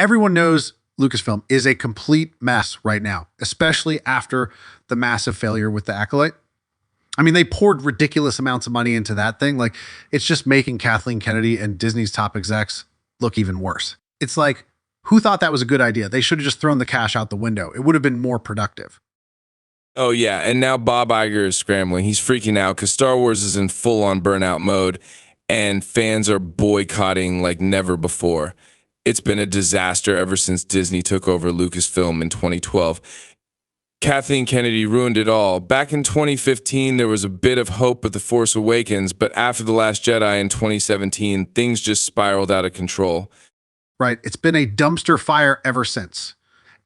Everyone knows Lucasfilm is a complete mess right now, especially after the massive failure with the Acolyte. I mean, they poured ridiculous amounts of money into that thing. Like, it's just making Kathleen Kennedy and Disney's top execs look even worse. It's like, who thought that was a good idea? They should have just thrown the cash out the window. It would have been more productive. Oh, yeah, and now Bob Iger is scrambling. He's freaking out because Star Wars is in full-on burnout mode, and fans are boycotting like never before. It's been a disaster ever since Disney took over Lucasfilm in 2012. Kathleen Kennedy ruined it all. Back in 2015, there was a bit of hope with The Force Awakens, but after The Last Jedi in 2017, things just spiraled out of control. Right? It's been a dumpster fire ever since.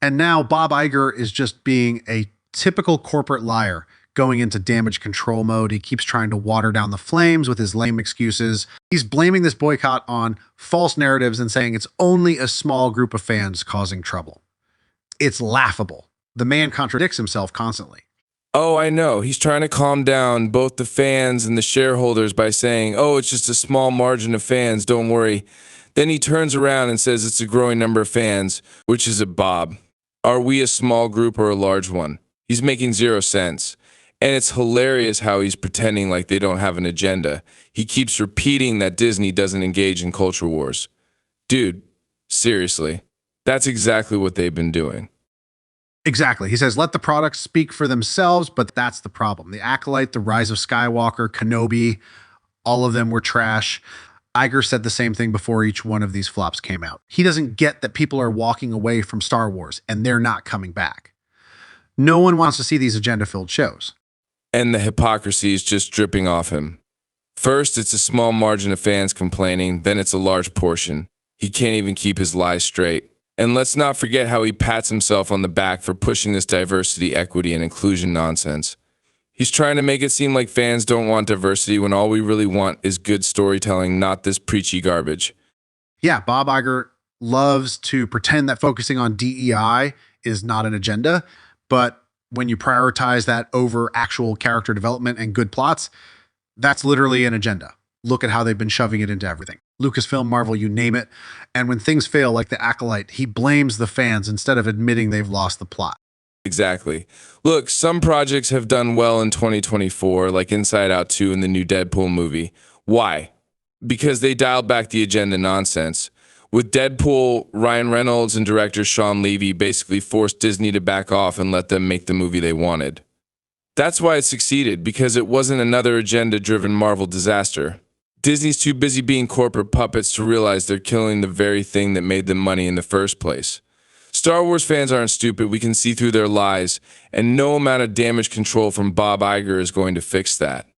And now Bob Iger is just being a typical corporate liar, going into damage control mode. He keeps trying to water down the flames with his lame excuses. He's blaming this boycott on false narratives and saying it's only a small group of fans causing trouble. It's laughable. The man contradicts himself constantly. Oh, I know. He's trying to calm down both the fans and the shareholders by saying, oh, it's just a small margin of fans, don't worry. Then he turns around and says it's a growing number of fans, which is it, Bob? Are we a small group or a large one? He's making zero sense. And it's hilarious how he's pretending like they don't have an agenda. He keeps repeating that Disney doesn't engage in culture wars. Dude, seriously, that's exactly what they've been doing. Exactly. He says, let the products speak for themselves, but that's the problem. The Acolyte, The Rise of Skywalker, Kenobi, all of them were trash. Iger said the same thing before each one of these flops came out. He doesn't get that people are walking away from Star Wars and they're not coming back. No one wants to see these agenda-filled shows. And the hypocrisy is just dripping off him. First, it's a small margin of fans complaining, then it's a large portion. He can't even keep his lies straight. And let's not forget how he pats himself on the back for pushing this diversity, equity, and inclusion nonsense. He's trying to make it seem like fans don't want diversity when all we really want is good storytelling, not this preachy garbage. Yeah, Bob Iger loves to pretend that focusing on DEI is not an agenda, but when you prioritize that over actual character development and good plots, that's literally an agenda. Look at how they've been shoving it into everything. Lucasfilm, Marvel, you name it. And when things fail, like the Acolyte, he blames the fans instead of admitting they've lost the plot. Exactly. Look, some projects have done well in 2024, like Inside Out 2 and the new Deadpool movie. Why? Because they dialed back the agenda nonsense. With Deadpool, Ryan Reynolds and director Sean Levy basically forced Disney to back off and let them make the movie they wanted. That's why it succeeded, because it wasn't another agenda-driven Marvel disaster. Disney's too busy being corporate puppets to realize they're killing the very thing that made them money in the first place. Star Wars fans aren't stupid. We can see through their lies, and no amount of damage control from Bob Iger is going to fix that.